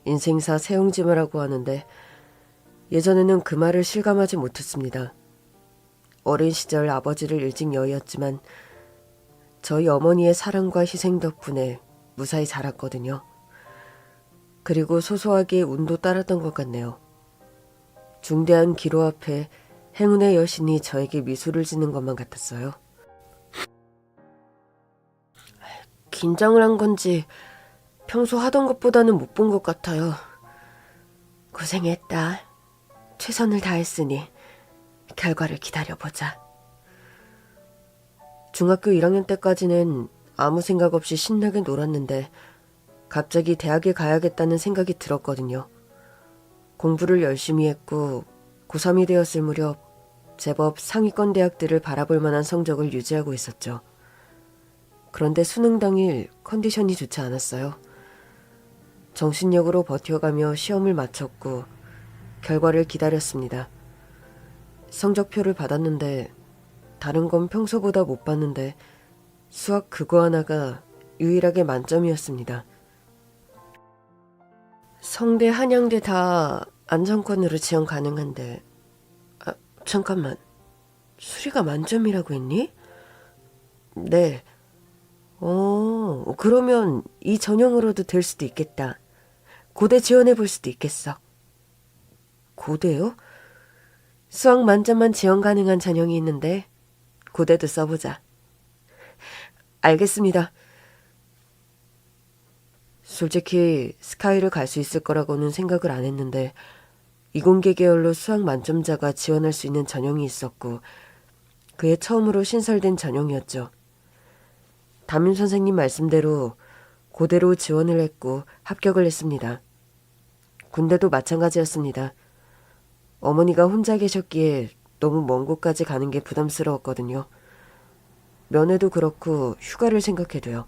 인생사 세옹지마라고 하는데 예전에는 그 말을 실감하지 못했습니다. 어린 시절 아버지를 일찍 여의었지만 저희 어머니의 사랑과 희생 덕분에 무사히 자랐거든요. 그리고 소소하게 운도 따랐던 것 같네요. 중대한 기로 앞에 행운의 여신이 저에게 미소를 지는 것만 같았어요. 긴장을 한 건지 평소 하던 것보다는 못 본 것 같아요. 고생했다. 최선을 다했으니 결과를 기다려보자. 중학교 1학년 때까지는 아무 생각 없이 신나게 놀았는데 갑자기 대학에 가야겠다는 생각이 들었거든요. 공부를 열심히 했고 고3이 되었을 무렵 제법 상위권 대학들을 바라볼 만한 성적을 유지하고 있었죠. 그런데 수능 당일 컨디션이 좋지 않았어요. 정신력으로 버텨가며 시험을 마쳤고 결과를 기다렸습니다. 성적표를 받았는데 다른 건 평소보다 못 봤는데 수학 그거 하나가 유일하게 만점이었습니다. 성대, 한양대 다 안정권으로 지원 가능한데 잠깐만. 수리가 만점이라고 했니? 네. 그러면 이 전형으로도 될 수도 있겠다. 고대 지원해 볼 수도 있겠어. 고대요? 수학 만점만 지원 가능한 전형이 있는데 고대도 써보자. 알겠습니다. 솔직히 스카이를 갈 수 있을 거라고는 생각을 안 했는데 이공계 계열로 수학 만점자가 지원할 수 있는 전형이 있었고 그해 처음으로 신설된 전형이었죠. 담임 선생님 말씀대로 고대로 지원을 했고 합격을 했습니다. 군대도 마찬가지였습니다. 어머니가 혼자 계셨기에 너무 먼 곳까지 가는 게 부담스러웠거든요. 면회도 그렇고 휴가를 생각해도요.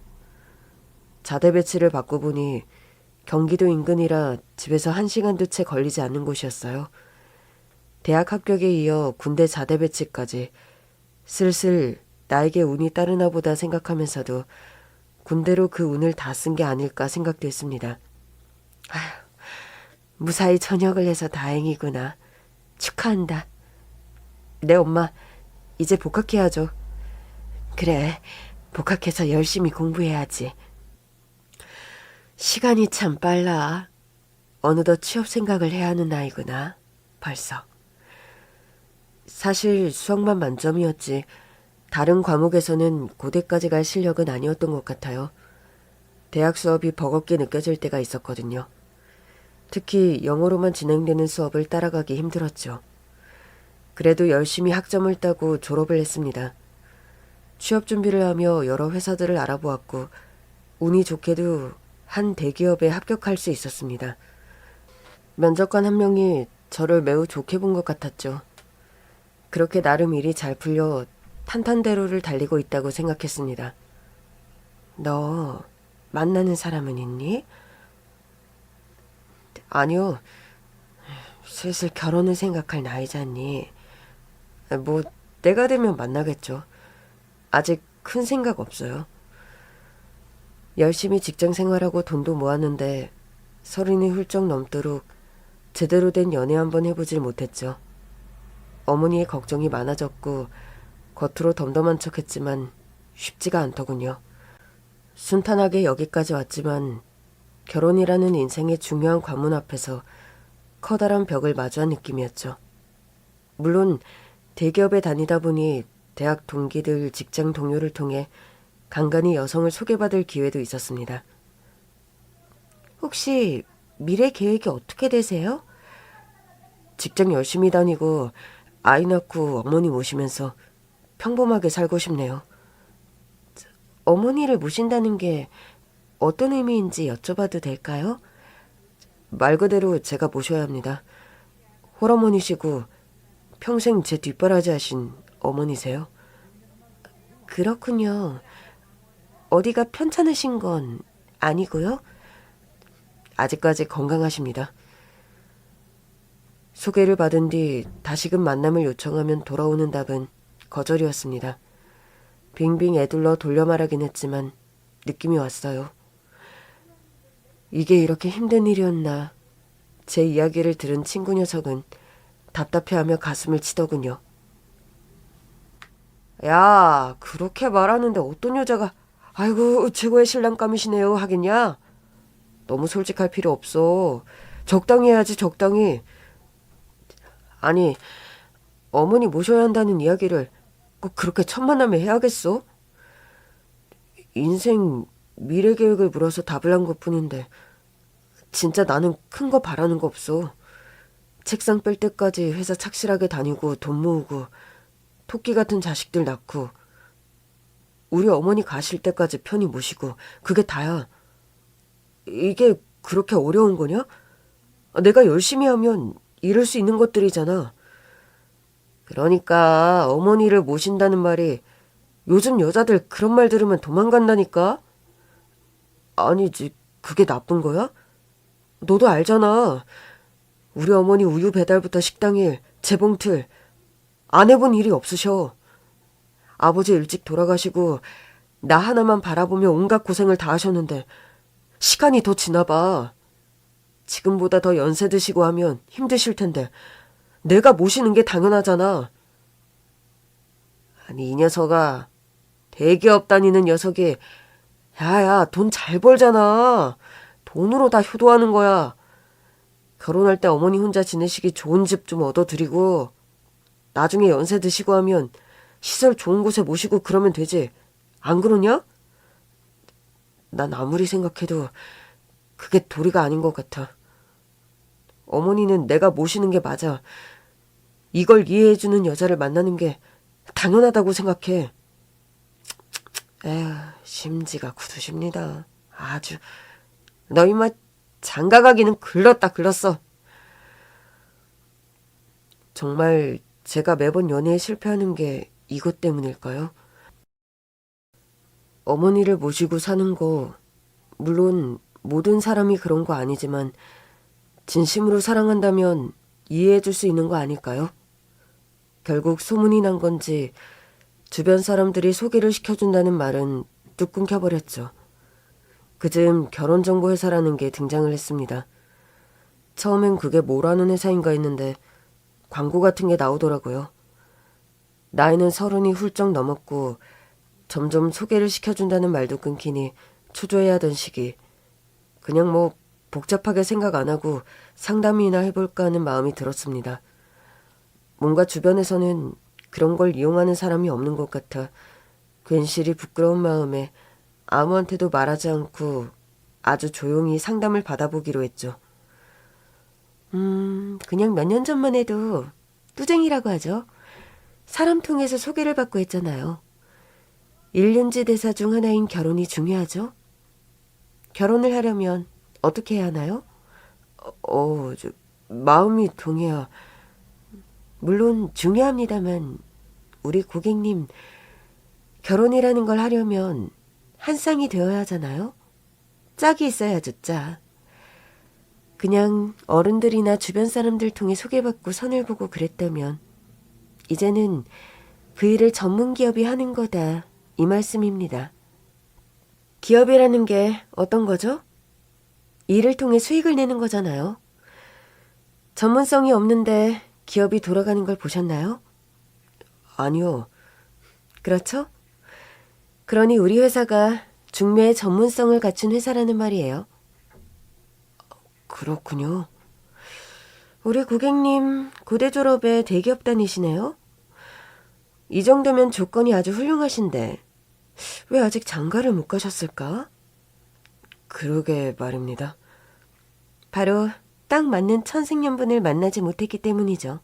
자대 배치를 받고 보니 경기도 인근이라 집에서 1시간도 채 걸리지 않는 곳이었어요. 대학 합격에 이어 군대 자대 배치까지 슬슬 나에게 운이 따르나 보다 생각하면서도 군대로 그 운을 다 쓴 게 아닐까 생각도 했습니다. 아휴, 무사히 전역을 해서 다행이구나. 축하한다. 네, 엄마. 이제 복학해야죠. 그래, 복학해서 열심히 공부해야지. 시간이 참 빨라. 어느덧 취업 생각을 해야 하는 나이구나. 벌써. 사실 수학만 만점이었지 다른 과목에서는 고대까지 갈 실력은 아니었던 것 같아요. 대학 수업이 버겁게 느껴질 때가 있었거든요. 특히 영어로만 진행되는 수업을 따라가기 힘들었죠. 그래도 열심히 학점을 따고 졸업을 했습니다. 취업 준비를 하며 여러 회사들을 알아보았고 운이 좋게도 한 대기업에 합격할 수 있었습니다. 면접관 한 명이 저를 매우 좋게 본 것 같았죠. 그렇게 나름 일이 잘 풀려 탄탄대로를 달리고 있다고 생각했습니다. 너 만나는 사람은 있니? 아니요. 슬슬 결혼을 생각할 나이잖니. 뭐 때가 되면 만나겠죠. 아직 큰 생각 없어요. 열심히 직장 생활하고 돈도 모았는데 30이 훌쩍 넘도록 제대로 된 연애 한번 해보질 못했죠. 어머니의 걱정이 많아졌고 겉으로 덤덤한 척했지만 쉽지가 않더군요. 순탄하게 여기까지 왔지만 결혼이라는 인생의 중요한 관문 앞에서 커다란 벽을 마주한 느낌이었죠. 물론 대기업에 다니다 보니 대학 동기들, 직장 동료를 통해 간간히 여성을 소개받을 기회도 있었습니다. 혹시 미래 계획이 어떻게 되세요? 직장 열심히 다니고 아이 낳고 어머니 모시면서 평범하게 살고 싶네요. 어머니를 모신다는 게 어떤 의미인지 여쭤봐도 될까요? 말 그대로 제가 모셔야 합니다. 홀어머니시고 평생 제 뒷바라지 하신 어머니세요. 그렇군요. 어디가 편찮으신 건 아니고요? 아직까지 건강하십니다. 소개를 받은 뒤 다시금 만남을 요청하면 돌아오는 답은 거절이었습니다. 빙빙 애둘러 돌려 말하긴 했지만 느낌이 왔어요. 이게 이렇게 힘든 일이었나. 제 이야기를 들은 친구 녀석은 답답해하며 가슴을 치더군요. 야, 그렇게 말하는데 어떤 여자가 아이고 최고의 신랑감이시네요 하겠냐? 너무 솔직할 필요 없어. 적당히 해야지 적당히. 아니, 어머니 모셔야 한다는 이야기를 꼭 그렇게 첫 만남에 해야겠어? 인생 미래 계획을 물어서 답을 한 것뿐인데 진짜 나는 큰 거 바라는 거 없어. 책상 뺄 때까지 회사 착실하게 다니고 돈 모으고 토끼 같은 자식들 낳고 우리 어머니 가실 때까지 편히 모시고 그게 다야. 이게 그렇게 어려운 거냐? 내가 열심히 하면 이룰 수 있는 것들이잖아. 그러니까 어머니를 모신다는 말이 요즘 여자들 그런 말 들으면 도망간다니까? 아니지, 그게 나쁜 거야? 너도 알잖아. 우리 어머니 우유 배달부터 식당일, 재봉틀 안 해본 일이 없으셔. 아버지 일찍 돌아가시고 나 하나만 바라보며 온갖 고생을 다 하셨는데 시간이 더 지나봐. 지금보다 더 연세 드시고 하면 힘드실 텐데 내가 모시는 게 당연하잖아. 아니 이 녀석아, 대기업 다니는 녀석이 야야 돈 잘 벌잖아. 돈으로 다 효도하는 거야. 결혼할 때 어머니 혼자 지내시기 좋은 집 좀 얻어드리고 나중에 연세 드시고 하면 시설 좋은 곳에 모시고 그러면 되지. 안 그러냐? 난 아무리 생각해도 그게 도리가 아닌 것 같아. 어머니는 내가 모시는 게 맞아. 이걸 이해해주는 여자를 만나는 게 당연하다고 생각해. 에휴, 심지가 굳으십니다. 아주. 너 이마 장가가기는 글렀다 글렀어. 정말 제가 매번 연애에 실패하는 게 이것 때문일까요? 어머니를 모시고 사는 거, 물론 모든 사람이 그런 거 아니지만 진심으로 사랑한다면 이해해줄 수 있는 거 아닐까요? 결국 소문이 난 건지 주변 사람들이 소개를 시켜준다는 말은 뚝 끊겨버렸죠. 그즈음 결혼정보회사라는 게 등장을 했습니다. 처음엔 그게 뭐라는 회사인가 했는데 광고 같은 게 나오더라고요. 나이는 30이 훌쩍 넘었고 점점 소개를 시켜준다는 말도 끊기니 초조해하던 시기. 그냥 뭐 복잡하게 생각 안 하고 상담이나 해볼까 하는 마음이 들었습니다. 뭔가 주변에서는 그런 걸 이용하는 사람이 없는 것 같아 괜시리 부끄러운 마음에 아무한테도 말하지 않고 아주 조용히 상담을 받아보기로 했죠. 그냥 몇 년 전만 해도 뚜쟁이라고 하죠. 사람 통해서 소개를 받고 했잖아요. 일륜지 대사 중 하나인 결혼이 중요하죠. 결혼을 하려면 어떻게 해야 하나요? 마음이 동해야. 물론 중요합니다만 우리 고객님 결혼이라는 걸 하려면 한 쌍이 되어야 하잖아요. 짝이 있어야죠, 짝. 그냥 어른들이나 주변 사람들 통해 소개받고 선을 보고 그랬다면 이제는 그 일을 전문 기업이 하는 거다 이 말씀입니다. 기업이라는 게 어떤 거죠? 일을 통해 수익을 내는 거잖아요. 전문성이 없는데 기업이 돌아가는 걸 보셨나요? 아니요. 그렇죠? 그러니 우리 회사가 중매의 전문성을 갖춘 회사라는 말이에요. 그렇군요. 우리 고객님 고대 졸업에 대기업 다니시네요. 이 정도면 조건이 아주 훌륭하신데 왜 아직 장가를 못 가셨을까? 그러게 말입니다. 바로 딱 맞는 천생연분을 만나지 못했기 때문이죠.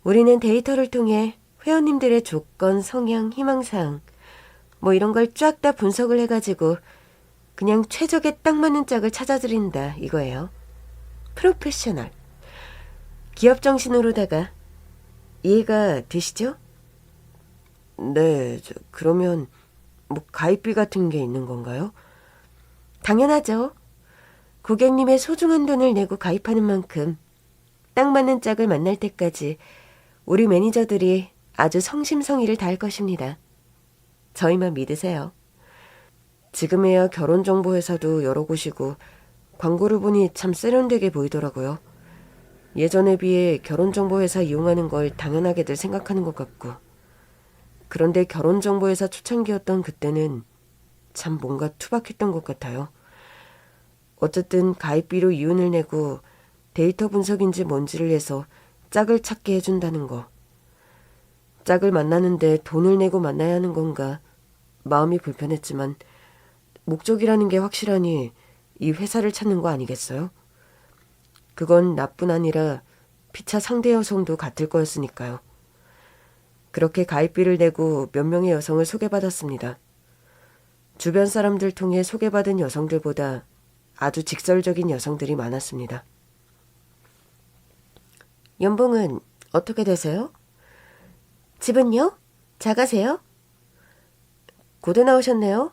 우리는 데이터를 통해 회원님들의 조건, 성향, 희망사항 뭐 이런 걸 쫙 다 분석을 해가지고 그냥 최적에 딱 맞는 짝을 찾아드린다 이거예요. 프로페셔널. 기업 정신으로다가 이해가 되시죠? 네, 그러면 뭐 가입비 같은 게 있는 건가요? 당연하죠. 고객님의 소중한 돈을 내고 가입하는 만큼 딱 맞는 짝을 만날 때까지 우리 매니저들이 아주 성심성의를 다할 것입니다. 저희만 믿으세요. 지금에야 결혼정보회사도 여러 곳이고 광고를 보니 참 세련되게 보이더라고요. 예전에 비해 결혼정보회사 이용하는 걸 당연하게들 생각하는 것 같고. 그런데 결혼정보회사 초창기였던 그때는 참 뭔가 투박했던 것 같아요. 어쨌든 가입비로 이윤을 내고 데이터 분석인지 뭔지를 해서 짝을 찾게 해준다는 거. 짝을 만나는데 돈을 내고 만나야 하는 건가 마음이 불편했지만 목적이라는 게 확실하니 이 회사를 찾는 거 아니겠어요? 그건 나뿐 아니라 피차 상대 여성도 같을 거였으니까요. 그렇게 가입비를 내고 몇 명의 여성을 소개받았습니다. 주변 사람들 통해 소개받은 여성들보다 아주 직설적인 여성들이 많았습니다. 연봉은 어떻게 되세요? 집은요? 작아세요? 고대 나오셨네요.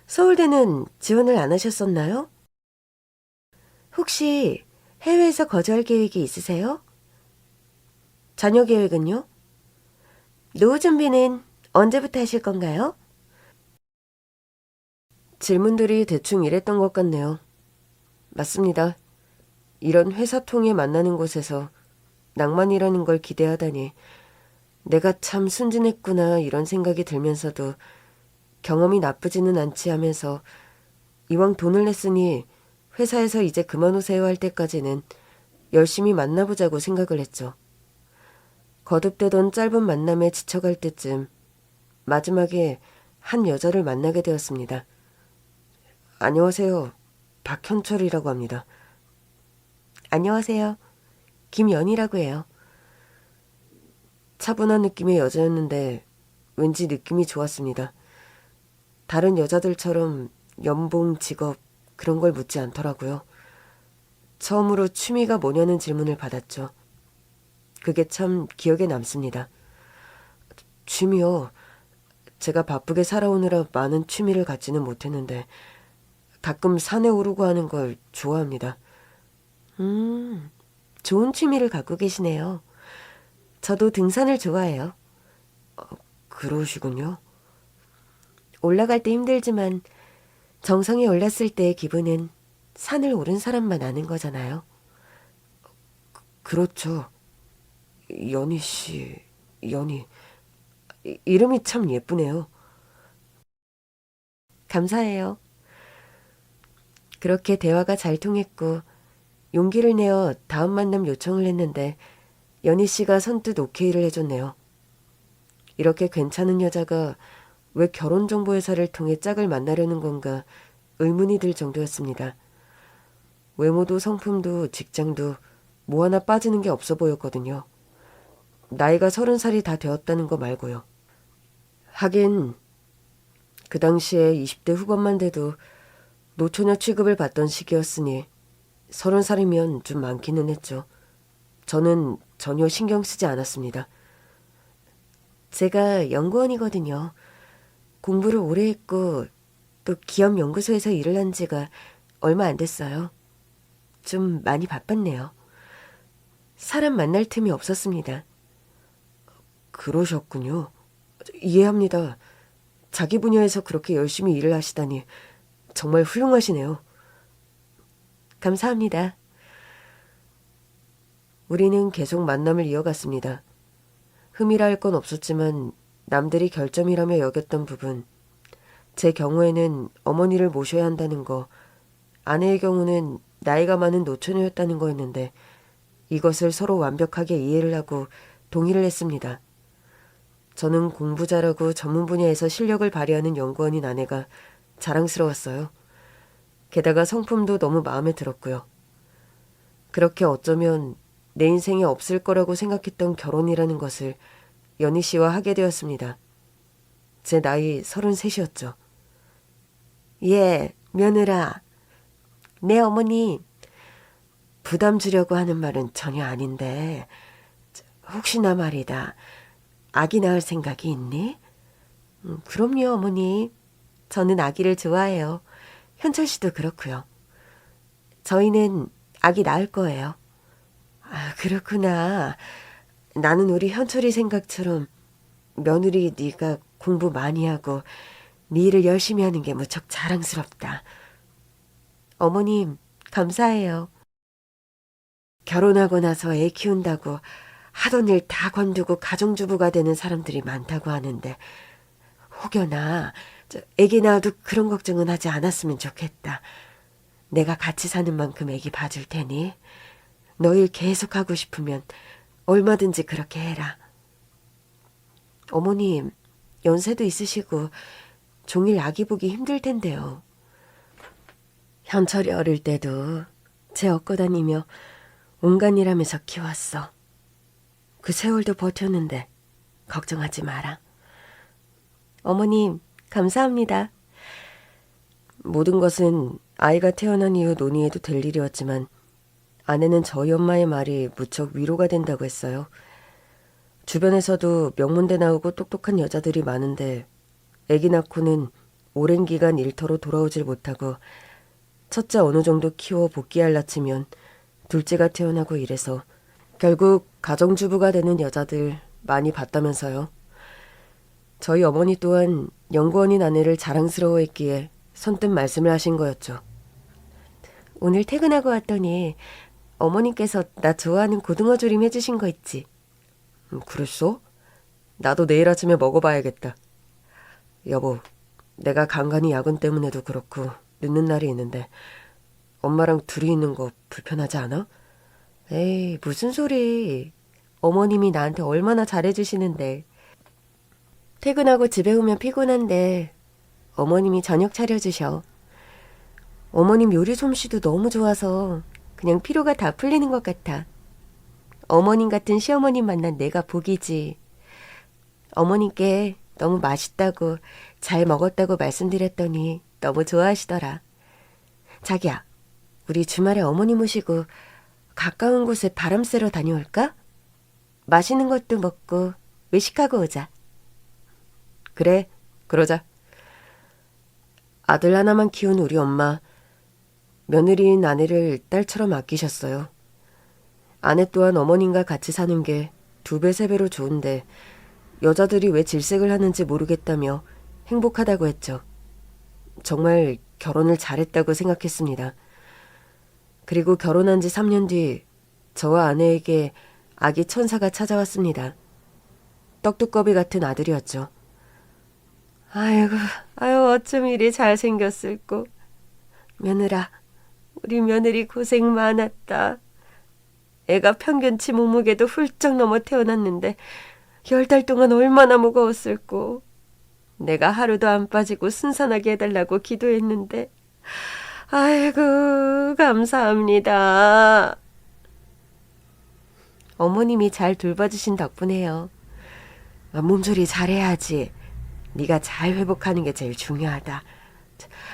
서울대는 지원을 안 하셨었나요? 혹시 해외에서 거주할 계획이 있으세요? 자녀 계획은요? 노후 준비는 언제부터 하실 건가요? 질문들이 대충 이랬던 것 같네요. 맞습니다. 이런 회사 통해 만나는 곳에서 낭만이라는 걸 기대하다니 내가 참 순진했구나 이런 생각이 들면서도 경험이 나쁘지는 않지 하면서 이왕 돈을 냈으니 회사에서 이제 그만 오세요 할 때까지는 열심히 만나보자고 생각을 했죠. 거듭되던 짧은 만남에 지쳐갈 때쯤 마지막에 한 여자를 만나게 되었습니다. 안녕하세요. 박현철이라고 합니다. 안녕하세요. 김연희라고 해요. 차분한 느낌의 여자였는데 왠지 느낌이 좋았습니다. 다른 여자들처럼 연봉, 직업 그런 걸 묻지 않더라고요. 처음으로 취미가 뭐냐는 질문을 받았죠. 그게 참 기억에 남습니다. 취미요? 제가 바쁘게 살아오느라 많은 취미를 갖지는 못했는데 가끔 산에 오르고 하는 걸 좋아합니다. 좋은 취미를 갖고 계시네요. 저도 등산을 좋아해요. 그러시군요. 올라갈 때 힘들지만 정상에 올랐을 때의 기분은 산을 오른 사람만 아는 거잖아요. 그렇죠. 연희 씨, 연희. 이름이 참 예쁘네요. 감사해요. 그렇게 대화가 잘 통했고 용기를 내어 다음 만남 요청을 했는데 연희 씨가 선뜻 오케이를 해줬네요. 이렇게 괜찮은 여자가 왜 결혼정보회사를 통해 짝을 만나려는 건가 의문이 들 정도였습니다. 외모도 성품도 직장도 뭐 하나 빠지는 게 없어 보였거든요. 나이가 30살이 다 되었다는 거 말고요. 하긴 그 당시에 20대 후반만 돼도 노처녀 취급을 받던 시기였으니 30살이면 좀 많기는 했죠. 저는 전혀 신경 쓰지 않았습니다. 제가 연구원이거든요. 공부를 오래 했고 또 기업 연구소에서 일을 한 지가 얼마 안 됐어요. 좀 많이 바빴네요. 사람 만날 틈이 없었습니다. 그러셨군요. 이해합니다. 자기 분야에서 그렇게 열심히 일을 하시다니 정말 훌륭하시네요. 감사합니다. 우리는 계속 만남을 이어갔습니다. 흠이라 할 건 없었지만 남들이 결점이라며 여겼던 부분, 제 경우에는 어머니를 모셔야 한다는 거, 아내의 경우는 나이가 많은 노처녀였다는 거였는데 이것을 서로 완벽하게 이해를 하고 동의를 했습니다. 저는 공부 잘하고 전문 분야에서 실력을 발휘하는 연구원인 아내가 자랑스러웠어요. 게다가 성품도 너무 마음에 들었고요. 그렇게 어쩌면 내 인생에 없을 거라고 생각했던 결혼이라는 것을 연희 씨와 하게 되었습니다. 제 나이 33이었죠. 예, 며느라. 내 어머니 부담 주려고 하는 말은 전혀 아닌데 혹시나 말이다. 아기 낳을 생각이 있니? 그럼요, 어머니. 저는 아기를 좋아해요. 현철 씨도 그렇고요. 저희는 아기 낳을 거예요. 아, 그렇구나. 나는 우리 현철이 생각처럼 며느리 네가 공부 많이 하고 네 일을 열심히 하는 게 무척 자랑스럽다. 어머님, 감사해요. 결혼하고 나서 애 키운다고 하던 일 다 관두고 가정주부가 되는 사람들이 많다고 하는데 혹여나 애기 낳아도 그런 걱정은 하지 않았으면 좋겠다. 내가 같이 사는 만큼 애기 봐줄 테니 너 일 계속 하고 싶으면 얼마든지 그렇게 해라. 어머님, 연세도 있으시고 종일 아기 보기 힘들 텐데요. 현철이 어릴 때도 제 업고 다니며 온갖 일 하면서 키웠어. 그 세월도 버텼는데 걱정하지 마라. 어머님, 감사합니다. 모든 것은 아이가 태어난 이후 논의해도 될 일이었지만 아내는 저희 엄마의 말이 무척 위로가 된다고 했어요. 주변에서도 명문대 나오고 똑똑한 여자들이 많은데 아기 낳고는 오랜 기간 일터로 돌아오질 못하고 첫째 어느 정도 키워 복귀할 나치면 둘째가 태어나고 이래서 결국 가정주부가 되는 여자들 많이 봤다면서요. 저희 어머니 또한 연구원인 아내를 자랑스러워했기에 선뜻 말씀을 하신 거였죠. 오늘 퇴근하고 왔더니 어머님께서 나 좋아하는 고등어 조림 해주신 거 있지? 그랬어? 나도 내일 아침에 먹어봐야겠다. 여보, 내가 간간히 야근 때문에도 그렇고 늦는 날이 있는데 엄마랑 둘이 있는 거 불편하지 않아? 에이, 무슨 소리. 어머님이 나한테 얼마나 잘해주시는데. 퇴근하고 집에 오면 피곤한데 어머님이 저녁 차려주셔. 어머님 요리 솜씨도 너무 좋아서 그냥 피로가 다 풀리는 것 같아. 어머님 같은 시어머님 만난 내가 복이지. 어머님께 너무 맛있다고 잘 먹었다고 말씀드렸더니 너무 좋아하시더라. 자기야, 우리 주말에 어머니 모시고 가까운 곳에 바람 쐬러 다녀올까? 맛있는 것도 먹고 외식하고 오자. 그래, 그러자. 아들 하나만 키운 우리 엄마, 며느리인 아내를 딸처럼 아끼셨어요. 아내 또한 어머님과 같이 사는 게 2배, 3배로 좋은데 여자들이 왜 질색을 하는지 모르겠다며 행복하다고 했죠. 정말 결혼을 잘했다고 생각했습니다. 그리고 결혼한 지 3년 뒤 저와 아내에게 아기 천사가 찾아왔습니다. 떡두꺼비 같은 아들이었죠. 아이고, 아유 어쩜 이리 잘생겼을꼬. 며느라, 우리 며느리 고생 많았다. 애가 평균치 몸무게도 훌쩍 넘어 태어났는데 10달 동안 얼마나 무거웠을꼬. 내가 하루도 안 빠지고 순산하게 해달라고 기도했는데 아이고 감사합니다. 어머님이 잘 돌봐주신 덕분에요. 몸조리 잘해야지. 네가 잘 회복하는 게 제일 중요하다.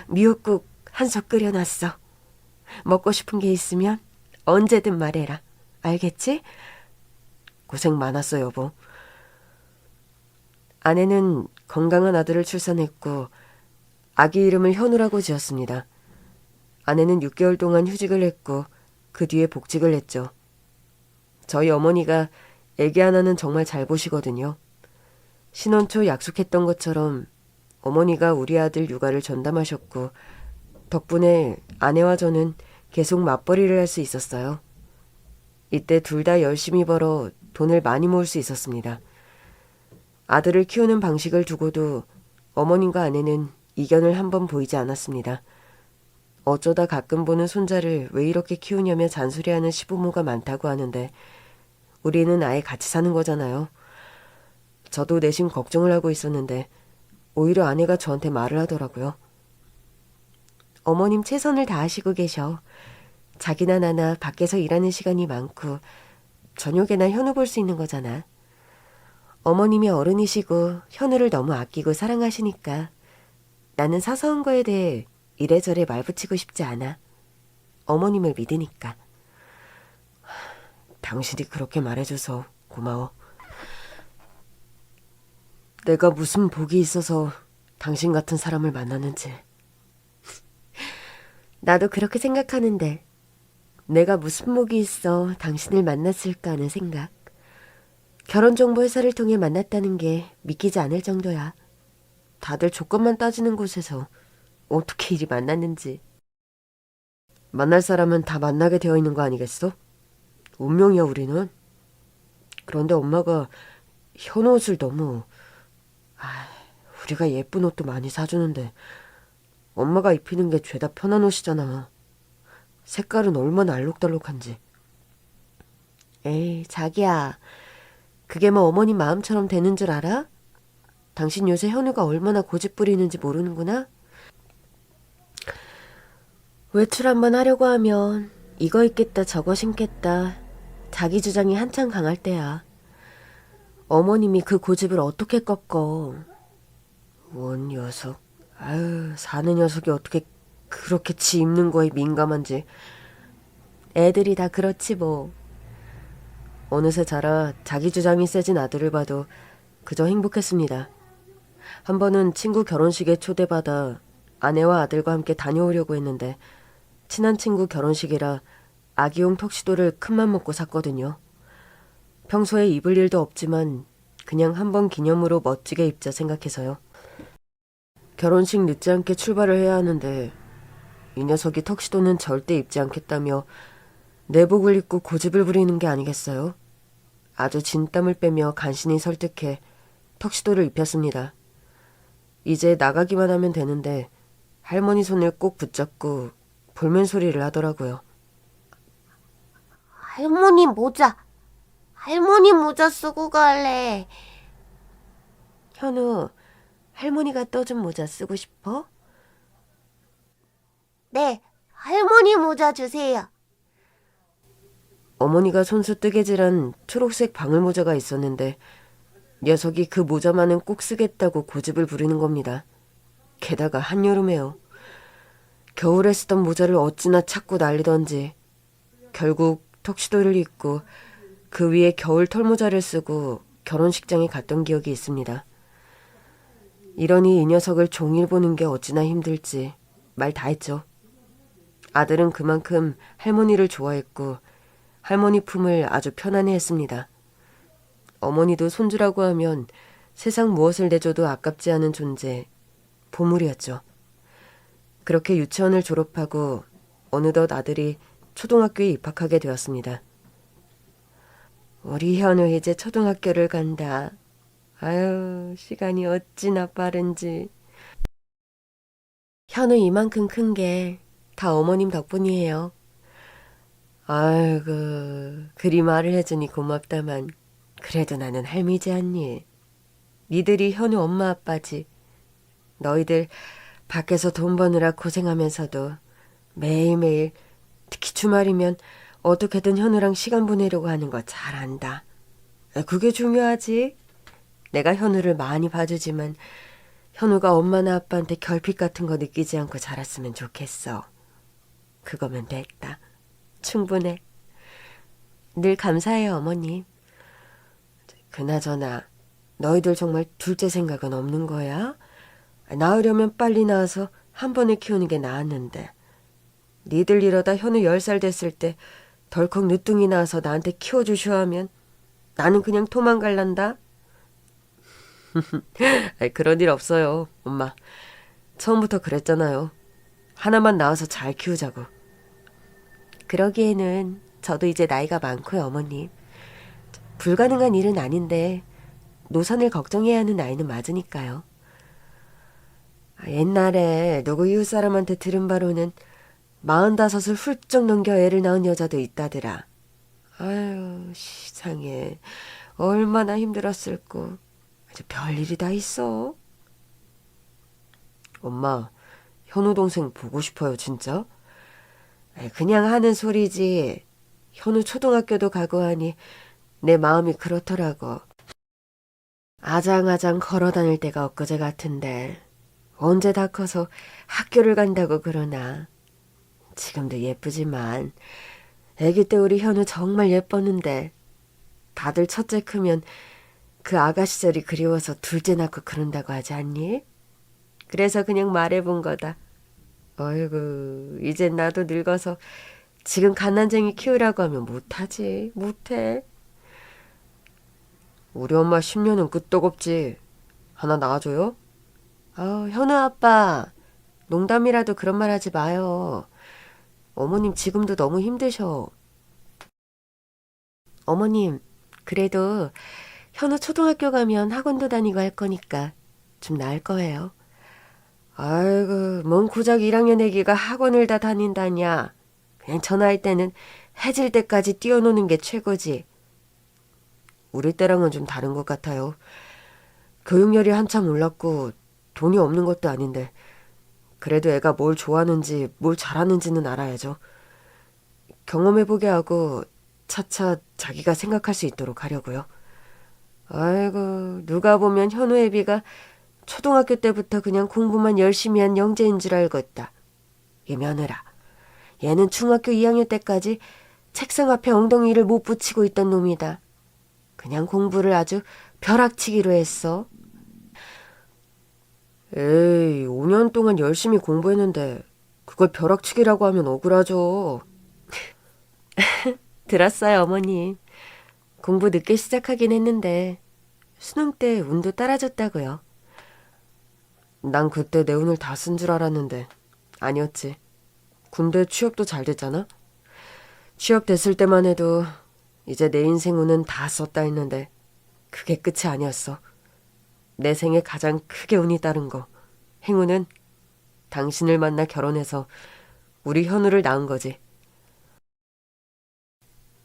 미역국 한 솥 끓여놨어. 먹고 싶은 게 있으면 언제든 말해라. 알겠지? 고생 많았어 여보. 아내는 건강한 아들을 출산했고 아기 이름을 현우라고 지었습니다. 아내는 6개월 동안 휴직을 했고 그 뒤에 복직을 했죠. 저희 어머니가 아기 하나는 정말 잘 보시거든요. 신혼 초 약속했던 것처럼 어머니가 우리 아들 육아를 전담하셨고 덕분에 아내와 저는 계속 맞벌이를 할 수 있었어요. 이때 둘 다 열심히 벌어 돈을 많이 모을 수 있었습니다. 아들을 키우는 방식을 두고도 어머님과 아내는 이견을 한 번 보이지 않았습니다. 어쩌다 가끔 보는 손자를 왜 이렇게 키우냐며 잔소리하는 시부모가 많다고 하는데 우리는 아예 같이 사는 거잖아요. 저도 내심 걱정을 하고 있었는데 오히려 아내가 저한테 말을 하더라고요. 어머님 최선을 다하시고 계셔. 자기나 나나 밖에서 일하는 시간이 많고 저녁에나 현우 볼 수 있는 거잖아. 어머님이 어른이시고 현우를 너무 아끼고 사랑하시니까 나는 사소한 거에 대해 이래저래 말 붙이고 싶지 않아. 어머님을 믿으니까. 당신이 그렇게 말해줘서 고마워. 내가 무슨 복이 있어서 당신 같은 사람을 만났는지. 나도 그렇게 생각하는데 내가 무슨 복이 있어 당신을 만났을까 하는 생각. 결혼정보회사를 통해 만났다는 게 믿기지 않을 정도야. 다들 조건만 따지는 곳에서 어떻게 이리 만났는지. 만날 사람은 다 만나게 되어 있는 거 아니겠어? 운명이야, 우리는. 그런데 엄마가 현우 옷을 너무... 우리가 예쁜 옷도 많이 사주는데 엄마가 입히는 게 죄다 편한 옷이잖아. 색깔은 얼마나 알록달록한지. 에이, 자기야. 그게 뭐 어머니 마음처럼 되는 줄 알아? 당신 요새 현우가 얼마나 고집 부리는지 모르는구나? 외출 한번 하려고 하면 이거 입겠다 저거 신겠다 자기 주장이 한창 강할 때야. 어머님이 그 고집을 어떻게 꺾어. 원 녀석. 아유, 사는 녀석이 어떻게 그렇게 지 입는 거에 민감한지. 애들이 다 그렇지 뭐. 어느새 자라 자기 주장이 세진 아들을 봐도 그저 행복했습니다. 한 번은 친구 결혼식에 초대받아 아내와 아들과 함께 다녀오려고 했는데 친한 친구 결혼식이라 아기용 턱시도를 큰맘 먹고 샀거든요. 평소에 입을 일도 없지만 그냥 한번 기념으로 멋지게 입자 생각해서요. 결혼식 늦지 않게 출발을 해야 하는데 이 녀석이 턱시도는 절대 입지 않겠다며 내복을 입고 고집을 부리는 게 아니겠어요? 아주 진땀을 빼며 간신히 설득해 턱시도를 입혔습니다. 이제 나가기만 하면 되는데 할머니 손을 꼭 붙잡고 볼멘 소리를 하더라고요. 할머니 모자. 할머니 모자 쓰고 갈래. 현우, 할머니가 떠준 모자 쓰고 싶어? 네, 할머니 모자 주세요. 어머니가 손수 뜨개질한 초록색 방울모자가 있었는데 녀석이 그 모자만은 꼭 쓰겠다고 고집을 부리는 겁니다. 게다가 한여름에요. 겨울에 쓰던 모자를 어찌나 찾고 난리던지 결국 턱시도를 입고 그 위에 겨울 털모자를 쓰고 결혼식장에 갔던 기억이 있습니다. 이러니 이 녀석을 종일 보는 게 어찌나 힘들지 말 다 했죠. 아들은 그만큼 할머니를 좋아했고 할머니 품을 아주 편안해했습니다. 어머니도 손주라고 하면 세상 무엇을 내줘도 아깝지 않은 존재, 보물이었죠. 그렇게 유치원을 졸업하고 어느덧 아들이 초등학교에 입학하게 되었습니다. 우리 현우 이제 초등학교를 간다. 아유, 시간이 어찌나 빠른지. 현우 이만큼 큰 게 다 어머님 덕분이에요. 아이고, 그리 말을 해주니 고맙다만 그래도 나는 할미지 않니? 니들이 현우 엄마 아빠지. 너희들 밖에서 돈 버느라 고생하면서도 매일매일 특히 주말이면 어떻게든 현우랑 시간 보내려고 하는 거 잘 안다. 그게 중요하지. 내가 현우를 많이 봐주지만 현우가 엄마나 아빠한테 결핍 같은 거 느끼지 않고 자랐으면 좋겠어. 그거면 됐다. 충분해. 늘 감사해요, 어머님. 그나저나 너희들 정말 둘째 생각은 없는 거야? 낳으려면 빨리 낳아서 한 번에 키우는 게 나았는데 니들 이러다 현우 10살 됐을 때 덜컥 늦둥이 낳아서 나한테 키워주셔 하면 나는 그냥 도망갈란다. 그런 일 없어요, 엄마. 처음부터 그랬잖아요. 하나만 낳아서 잘 키우자고. 그러기에는 저도 이제 나이가 많고요, 어머님. 불가능한 일은 아닌데 노선을 걱정해야 하는 나이는 맞으니까요. 옛날에 누구 이웃 사람한테 들은 바로는 45을 훌쩍 넘겨 애를 낳은 여자도 있다더라. 아유, 세상에 얼마나 힘들었을꼬. 아주 별일이 다 있어. 엄마, 현우 동생 보고 싶어요, 진짜? 그냥 하는 소리지. 현우 초등학교도 가고 하니 내 마음이 그렇더라고. 아장아장 걸어다닐 때가 엊그제 같은데 언제 다 커서 학교를 간다고 그러나. 지금도 예쁘지만 아기 때 우리 현우 정말 예뻤는데 다들 첫째 크면 그 아가 시절이 그리워서 둘째 낳고 그런다고 하지 않니? 그래서 그냥 말해본 거다. 어이구, 이젠 나도 늙어서 지금 갓난쟁이 키우라고 하면 못하지. 못해. 우리 엄마 10년은 끄떡없지. 하나 낳아줘요? 현우 아빠, 농담이라도 그런 말 하지 마요. 어머님 지금도 너무 힘드셔. 어머님, 그래도 현우 초등학교 가면 학원도 다니고 할 거니까 좀 나을 거예요. 아이고, 뭔 고작 1학년 애기가 학원을 다 다닌다냐. 그냥 전화할 때는 해질 때까지 뛰어노는 게 최고지. 우리 때랑은 좀 다른 것 같아요. 교육열이 한참 올랐고 돈이 없는 것도 아닌데 그래도 애가 뭘 좋아하는지 뭘 잘하는지는 알아야죠. 경험해보게 하고 차차 자기가 생각할 수 있도록 하려고요. 아이고, 누가 보면 현우 애비가 초등학교 때부터 그냥 공부만 열심히 한 영재인 줄 알고 있다. 이 며느라. 얘는 중학교 2학년 때까지 책상 앞에 엉덩이를 못 붙이고 있던 놈이다. 그냥 공부를 아주 벼락치기로 했어. 에이, 5년 동안 열심히 공부했는데 그걸 벼락치기라고 하면 억울하죠. 들었어요, 어머님. 공부 늦게 시작하긴 했는데 수능 때 운도 따라줬다고요. 난 그때 내 운을 다 쓴 줄 알았는데 아니었지. 군대 취업도 잘 됐잖아. 취업됐을 때만 해도 이제 내 인생 운은 다 썼다 했는데 그게 끝이 아니었어. 내 생에 가장 크게 운이 따른 거. 행운은 당신을 만나 결혼해서 우리 현우를 낳은 거지.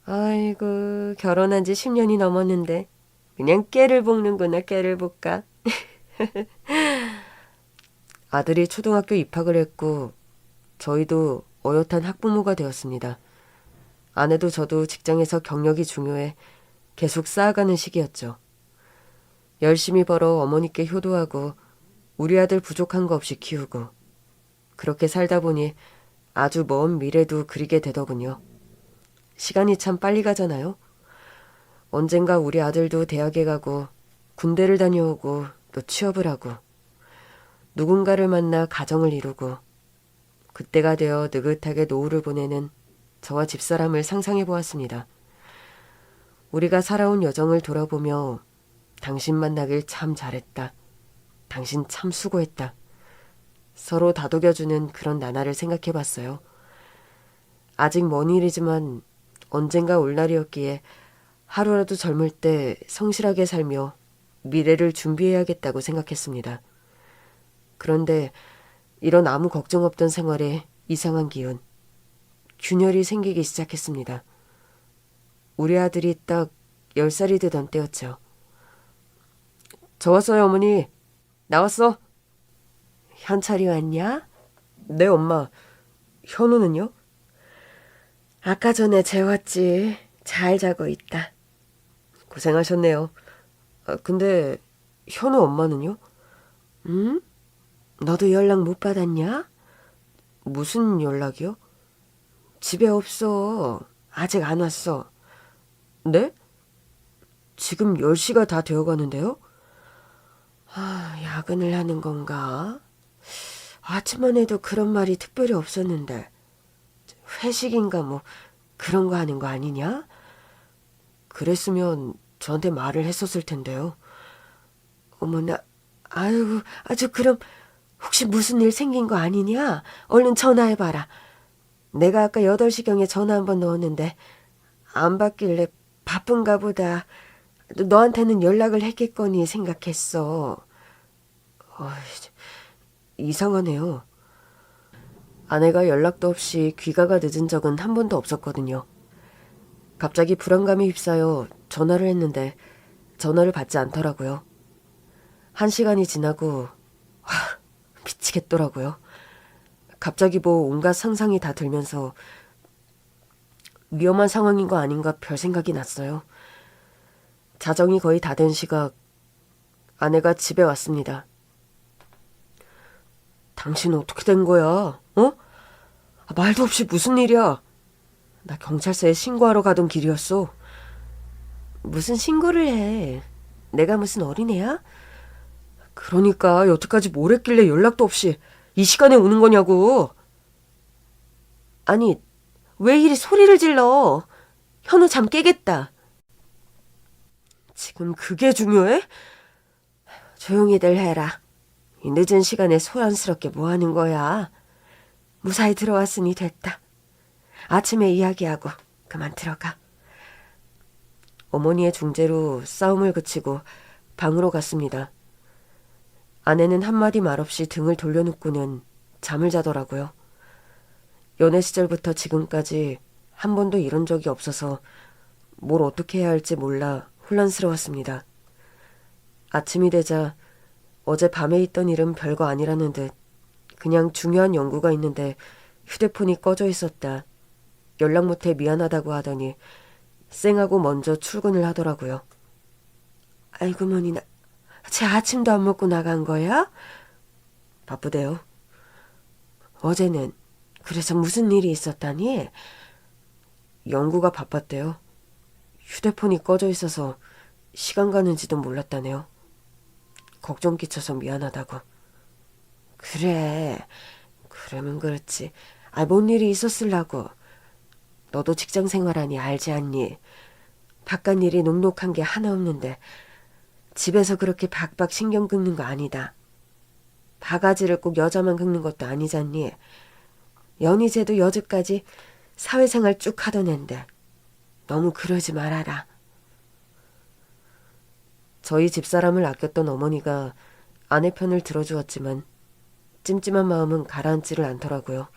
아이고, 결혼한 지 10년이 넘었는데 그냥 깨를 볶는구나, 깨를 볶아. 아들이 초등학교 입학을 했고 저희도 어엿한 학부모가 되었습니다. 아내도 저도 직장에서 경력이 중요해 계속 쌓아가는 시기였죠. 열심히 벌어 어머니께 효도하고 우리 아들 부족한 거 없이 키우고 그렇게 살다 보니 아주 먼 미래도 그리게 되더군요. 시간이 참 빨리 가잖아요. 언젠가 우리 아들도 대학에 가고 군대를 다녀오고 또 취업을 하고 누군가를 만나 가정을 이루고 그때가 되어 느긋하게 노후를 보내는 저와 집사람을 상상해 보았습니다. 우리가 살아온 여정을 돌아보며 당신 만나길 참 잘했다. 당신 참 수고했다. 서로 다독여주는 그런 나날을 생각해 봤어요. 아직 먼 일이지만 언젠가 올 날이었기에 하루라도 젊을 때 성실하게 살며 미래를 준비해야겠다고 생각했습니다. 그런데 이런 아무 걱정 없던 생활에 이상한 기운, 균열이 생기기 시작했습니다. 우리 아들이 딱 10살이 되던 때였죠. 저 왔어요, 어머니. 나왔어. 현철이 왔냐? 네, 엄마. 현우는요? 아까 전에 재웠지. 잘 자고 있다. 고생하셨네요. 근데 현우 엄마는요? 응? 너도 연락 못 받았냐? 무슨 연락이요? 집에 없어. 아직 안 왔어. 네? 지금 10시가 다 되어가는데요? 야근을 하는 건가? 아침만 해도 그런 말이 특별히 없었는데 회식인가 뭐 그런 거 하는 거 아니냐? 그랬으면 저한테 말을 했었을 텐데요. 어머나, 아이고, 아주 그럼 혹시 무슨 일 생긴 거 아니냐? 얼른 전화해봐라. 내가 아까 8시경에 전화 한번 넣었는데 안 받길래 바쁜가 보다. 너한테는 연락을 했겠거니 생각했어. 이상하네요. 아내가 연락도 없이 귀가가 늦은 적은 한 번도 없었거든요. 갑자기 불안감에 휩싸여 전화를 했는데 전화를 받지 않더라고요. 1시간이 지나고 미치겠더라고요. 갑자기 뭐 온갖 상상이 다 들면서 위험한 상황인 거 아닌가 별 생각이 났어요. 자정이 거의 다 된 시각 아내가 집에 왔습니다. 당신은 어떻게 된 거야? 어? 말도 없이 무슨 일이야? 나 경찰서에 신고하러 가던 길이었어. 무슨 신고를 해? 내가 무슨 어린애야? 그러니까 여태까지 뭘 했길래 연락도 없이 이 시간에 오는 거냐고. 아니, 왜 이리 소리를 질러? 현우 잠 깨겠다. 지금 그게 중요해? 조용히들 해라. 이 늦은 시간에 소란스럽게 뭐 하는 거야? 무사히 들어왔으니 됐다. 아침에 이야기하고 그만 들어가. 어머니의 중재로 싸움을 그치고 방으로 갔습니다. 아내는 한마디 말 없이 등을 돌려눕고는 잠을 자더라고요. 연애 시절부터 지금까지 한 번도 이런 적이 없어서 뭘 어떻게 해야 할지 몰라 혼란스러웠습니다. 아침이 되자 어제 밤에 있던 일은 별거 아니라는 듯 그냥 중요한 연구가 있는데 휴대폰이 꺼져 있었다. 연락 못해 미안하다고 하더니 쌩하고 먼저 출근을 하더라고요. 아이고 머니, 제 아침도 안 먹고 나간 거야? 바쁘대요. 어제는 그래서 무슨 일이 있었다니? 연구가 바빴대요. 휴대폰이 꺼져 있어서 시간 가는지도 몰랐다네요. 걱정 끼쳐서 미안하다고. 그래, 그러면 그렇지. 뭔 일이 있었을라고. 너도 직장 생활하니 알지 않니? 바깥 일이 녹록한 게 하나 없는데 집에서 그렇게 박박 신경 긁는 거 아니다. 바가지를 꼭 여자만 긁는 것도 아니잖니. 연희재도 여지까지 사회생활 쭉 하던 앤데 너무 그러지 말아라. 저희 집사람을 아꼈던 어머니가 아내 편을 들어주었지만 찜찜한 마음은 가라앉지를 않더라고요.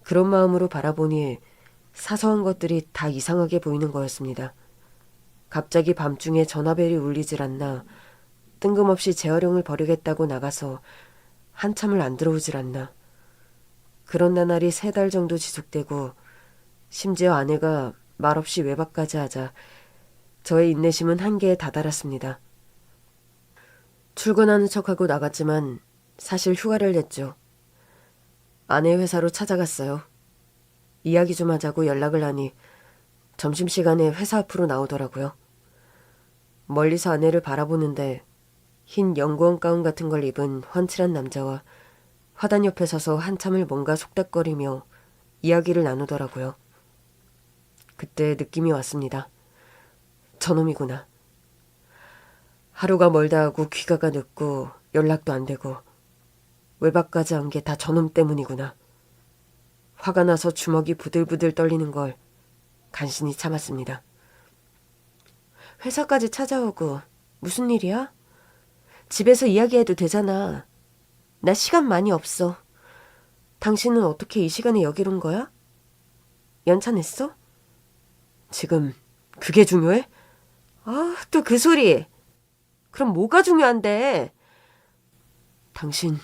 그런 마음으로 바라보니 사소한 것들이 다 이상하게 보이는 거였습니다. 갑자기 밤중에 전화벨이 울리질 않나, 뜬금없이 재활용을 벌이겠다고 나가서 한참을 안 들어오질 않나. 그런 나날이 3달 정도 지속되고 심지어 아내가 말없이 외박까지 하자 저의 인내심은 한계에 다다랐습니다. 출근하는 척하고 나갔지만 사실 휴가를 냈죠. 아내 회사로 찾아갔어요. 이야기 좀 하자고 연락을 하니 점심시간에 회사 앞으로 나오더라고요. 멀리서 아내를 바라보는데 흰 연구원 가운 같은 걸 입은 훤칠한 남자와 화단 옆에 서서 한참을 뭔가 속닥거리며 이야기를 나누더라고요. 그때 느낌이 왔습니다. 저놈이구나. 하루가 멀다 하고 귀가가 늦고 연락도 안 되고 외박까지 한 게 다 저놈 때문이구나. 화가 나서 주먹이 부들부들 떨리는 걸 간신히 참았습니다. 회사까지 찾아오고 무슨 일이야? 집에서 이야기해도 되잖아. 나 시간 많이 없어. 당신은 어떻게 이 시간에 여기로 온 거야? 연차 냈어? 지금 그게 중요해? 또 그 소리. 그럼 뭐가 중요한데? 당신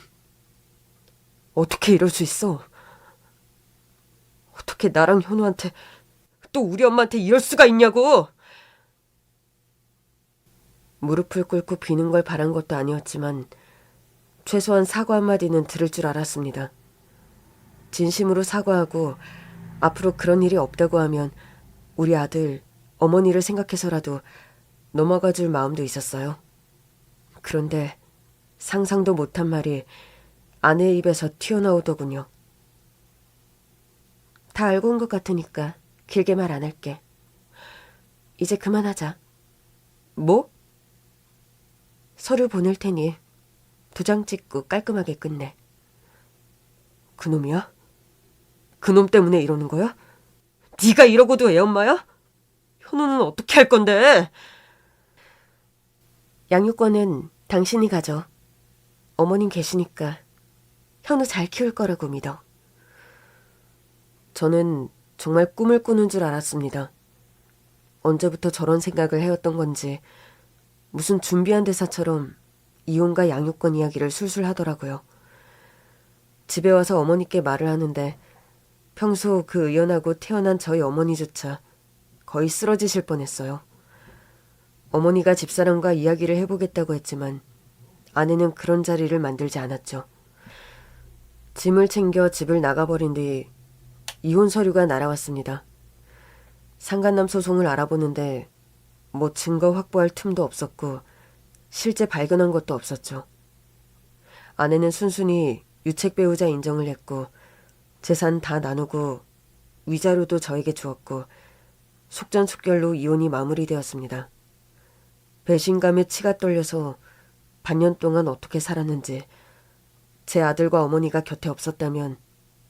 어떻게 이럴 수 있어? 어떻게 나랑 현우한테 또 우리 엄마한테 이럴 수가 있냐고! 무릎을 꿇고 비는 걸 바란 것도 아니었지만 최소한 사과 한마디는 들을 줄 알았습니다. 진심으로 사과하고 앞으로 그런 일이 없다고 하면 우리 아들, 어머니를 생각해서라도 넘어가 줄 마음도 있었어요. 그런데 상상도 못한 말이 아내의 입에서 튀어나오더군요. 다 알고 온 것 같으니까 길게 말 안 할게. 이제 그만하자. 뭐? 서류 보낼 테니 2장 찍고 깔끔하게 끝내. 그놈이야? 그놈 때문에 이러는 거야? 네가 이러고도 애 엄마야? 현우는 어떻게 할 건데? 양육권은 당신이 가져. 어머님 계시니까 현우 잘 키울 거라고 믿어. 저는 정말 꿈을 꾸는 줄 알았습니다. 언제부터 저런 생각을 해왔던 건지 무슨 준비한 대사처럼 이혼과 양육권 이야기를 술술 하더라고요. 집에 와서 어머니께 말을 하는데 평소 그 의연하고 태어난 저희 어머니조차 거의 쓰러지실 뻔했어요. 어머니가 집사람과 이야기를 해보겠다고 했지만 아내는 그런 자리를 만들지 않았죠. 짐을 챙겨 집을 나가버린 뒤 이혼 서류가 날아왔습니다. 상간남 소송을 알아보는데 뭐 증거 확보할 틈도 없었고 실제 발견한 것도 없었죠. 아내는 순순히 유책 배우자 인정을 했고 재산 다 나누고 위자료도 저에게 주었고 속전속결로 이혼이 마무리되었습니다. 배신감에 치가 떨려서 반년 동안 어떻게 살았는지 제 아들과 어머니가 곁에 없었다면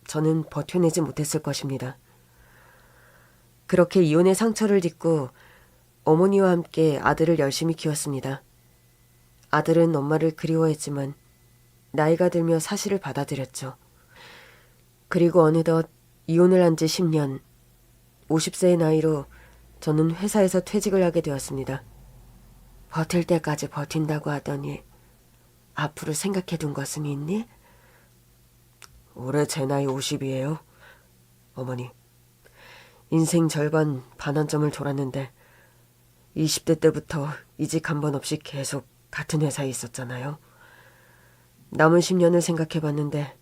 저는 버텨내지 못했을 것입니다. 그렇게 이혼의 상처를 딛고 어머니와 함께 아들을 열심히 키웠습니다. 아들은 엄마를 그리워했지만 나이가 들며 사실을 받아들였죠. 그리고 어느덧 이혼을 한 지 10년, 50세의 나이로 저는 회사에서 퇴직을 하게 되었습니다. 버틸 때까지 버틴다고 하더니 앞으로 생각해둔 것은 있니? 올해 제 나이 50이에요. 어머니, 인생 절반 반환점을 돌았는데 20대 때부터 이직 한 번 없이 계속 같은 회사에 있었잖아요. 남은 10년을 생각해봤는데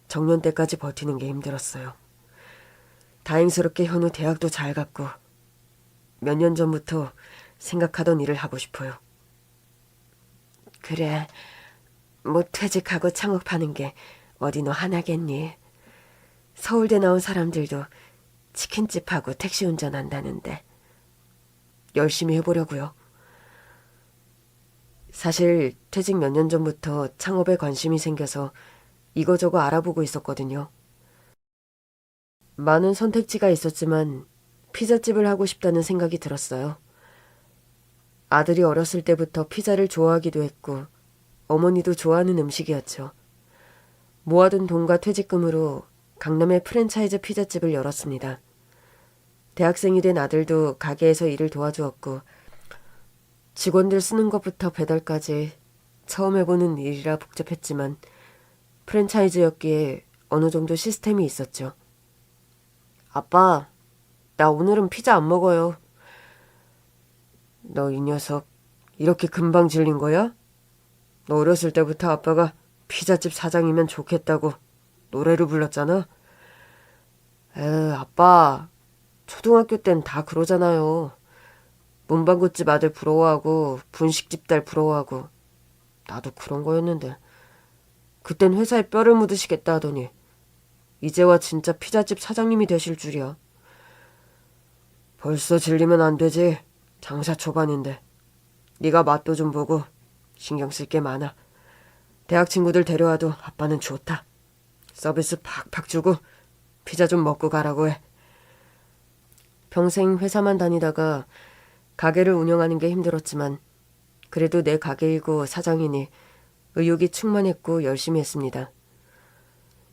정년 때까지 버티는 게 힘들었어요. 다행스럽게 현우 대학도 잘 갔고 몇 년 전부터 생각하던 일을 하고 싶어요. 그래, 뭐 퇴직하고 창업하는 게 어디 너 하나겠니? 서울대 나온 사람들도 치킨집하고 택시 운전한다는데 열심히 해보려고요. 사실 퇴직 몇 년 전부터 창업에 관심이 생겨서 이거저거 알아보고 있었거든요. 많은 선택지가 있었지만 피자집을 하고 싶다는 생각이 들었어요. 아들이 어렸을 때부터 피자를 좋아하기도 했고 어머니도 좋아하는 음식이었죠. 모아둔 돈과 퇴직금으로 강남에 프랜차이즈 피자집을 열었습니다. 대학생이 된 아들도 가게에서 일을 도와주었고 직원들 쓰는 것부터 배달까지 처음 해보는 일이라 복잡했지만 프랜차이즈였기에 어느 정도 시스템이 있었죠. 아빠, 나 오늘은 피자 안 먹어요. 너 이 녀석 이렇게 금방 질린 거야? 너 어렸을 때부터 아빠가 피자집 사장이면 좋겠다고 노래를 불렀잖아. 아빠, 초등학교 땐 다 그러잖아요. 문방구집 아들 부러워하고 분식집 딸 부러워하고 나도 그런 거였는데 그땐 회사에 뼈를 묻으시겠다 하더니 이제와 진짜 피자집 사장님이 되실 줄이야. 벌써 질리면 안 되지. 장사 초반인데. 네가 맛도 좀 보고 신경 쓸 게 많아. 대학 친구들 데려와도 아빠는 좋다. 서비스 팍팍 주고 피자 좀 먹고 가라고 해. 평생 회사만 다니다가 가게를 운영하는 게 힘들었지만 그래도 내 가게이고 사장이니 의욕이 충만했고 열심히 했습니다.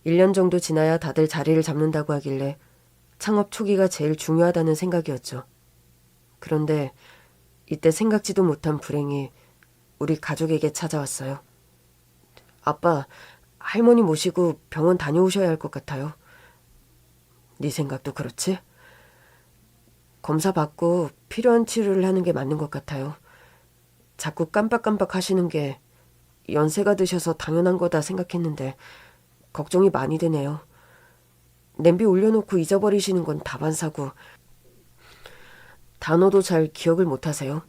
1년 정도 지나야 다들 자리를 잡는다고 하길래 창업 초기가 제일 중요하다는 생각이었죠. 그런데 이때 생각지도 못한 불행이 우리 가족에게 찾아왔어요. 아빠, 할머니 모시고 병원 다녀오셔야 할 것 같아요. 네 생각도 그렇지? 검사 받고 필요한 치료를 하는 게 맞는 것 같아요. 자꾸 깜빡깜빡 하시는 게 연세가 드셔서 당연한 거다 생각했는데 걱정이 많이 되네요. 냄비 올려놓고 잊어버리시는 건 다반사고 단어도 잘 기억을 못하세요.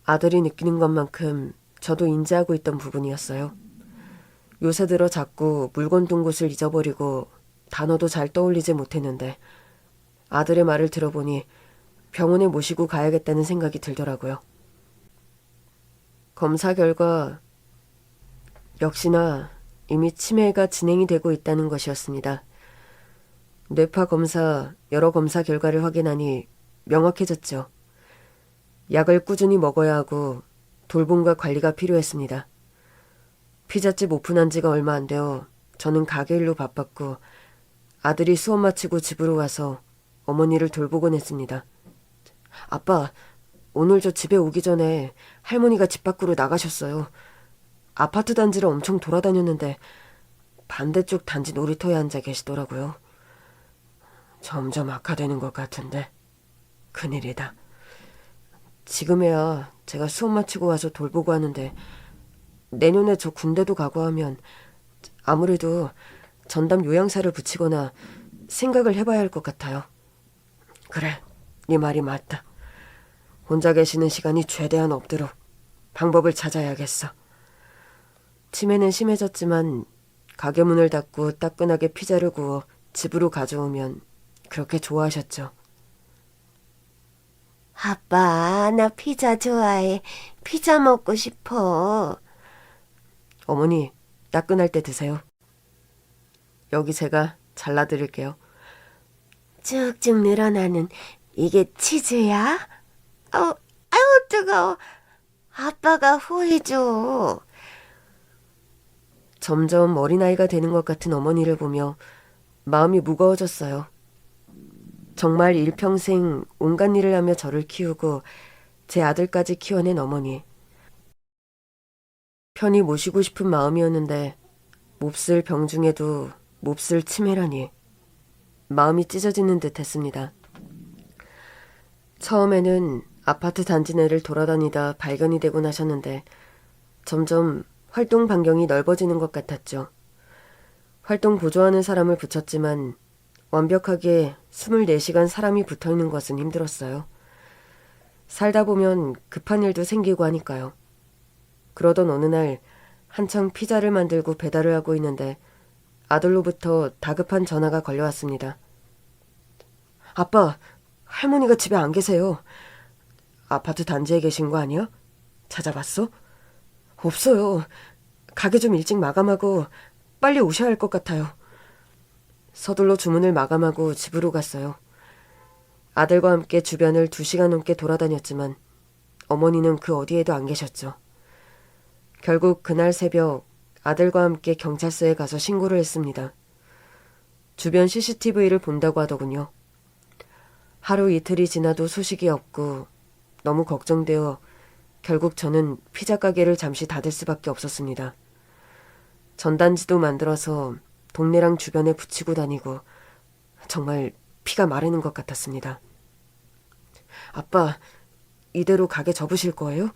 아들이 느끼는 것만큼 저도 인지하고 있던 부분이었어요. 요새 들어 자꾸 물건 둔 곳을 잊어버리고 단어도 잘 떠올리지 못했는데 아들의 말을 들어보니 병원에 모시고 가야겠다는 생각이 들더라고요. 검사 결과 역시나 이미 치매가 진행이 되고 있다는 것이었습니다. 뇌파 검사 여러 검사 결과를 확인하니 명확해졌죠. 약을 꾸준히 먹어야 하고 돌봄과 관리가 필요했습니다. 피자집 오픈한 지가 얼마 안 되어 저는 가게 일로 바빴고 아들이 수업 마치고 집으로 와서 어머니를 돌보곤 했습니다. 아빠, 오늘 저 집에 오기 전에 할머니가 집 밖으로 나가셨어요. 아파트 단지를 엄청 돌아다녔는데 반대쪽 단지 놀이터에 앉아 계시더라고요. 점점 악화되는 것 같은데 큰일이다. 지금에야 제가 수업 마치고 와서 돌보고 하는데 내년에 저 군대도 가고 하면 아무래도 전담 요양사를 붙이거나 생각을 해봐야 할 것 같아요. 그래, 네 말이 맞다. 혼자 계시는 시간이 최대한 없도록 방법을 찾아야겠어. 치매는 심해졌지만 가게 문을 닫고 따끈하게 피자를 구워 집으로 가져오면 그렇게 좋아하셨죠. 아빠, 나 피자 좋아해. 피자 먹고 싶어. 어머니, 따끈할 때 드세요. 여기 제가 잘라드릴게요. 쭉쭉 늘어나는 이게 치즈야? 아유, 뜨거워. 아빠가 후회줘. 점점 어린아이가 되는 것 같은 어머니를 보며 마음이 무거워졌어요. 정말 일평생 온갖 일을 하며 저를 키우고 제 아들까지 키워낸 어머니. 편히 모시고 싶은 마음이었는데 몹쓸 병 중에도 몹쓸 치매라니 마음이 찢어지는 듯 했습니다. 처음에는 아파트 단지 내를 돌아다니다 발견이 되곤 하셨는데 점점 활동 반경이 넓어지는 것 같았죠. 활동 보조하는 사람을 붙였지만 완벽하게 24시간 사람이 붙어있는 것은 힘들었어요. 살다 보면 급한 일도 생기고 하니까요. 그러던 어느 날 한창 피자를 만들고 배달을 하고 있는데 아들로부터 다급한 전화가 걸려왔습니다. 아빠, 할머니가 집에 안 계세요. 아파트 단지에 계신 거 아니야? 찾아봤어? 없어요. 가게 좀 일찍 마감하고 빨리 오셔야 할 것 같아요. 서둘러 주문을 마감하고 집으로 갔어요. 아들과 함께 주변을 2시간 넘게 돌아다녔지만 어머니는 그 어디에도 안 계셨죠. 결국 그날 새벽 아들과 함께 경찰서에 가서 신고를 했습니다. 주변 CCTV를 본다고 하더군요. 하루 이틀이 지나도 소식이 없고 너무 걱정되어 결국 저는 피자 가게를 잠시 닫을 수밖에 없었습니다. 전단지도 만들어서 동네랑 주변에 붙이고 다니고 정말 피가 마르는 것 같았습니다. 아빠, 이대로 가게 접으실 거예요?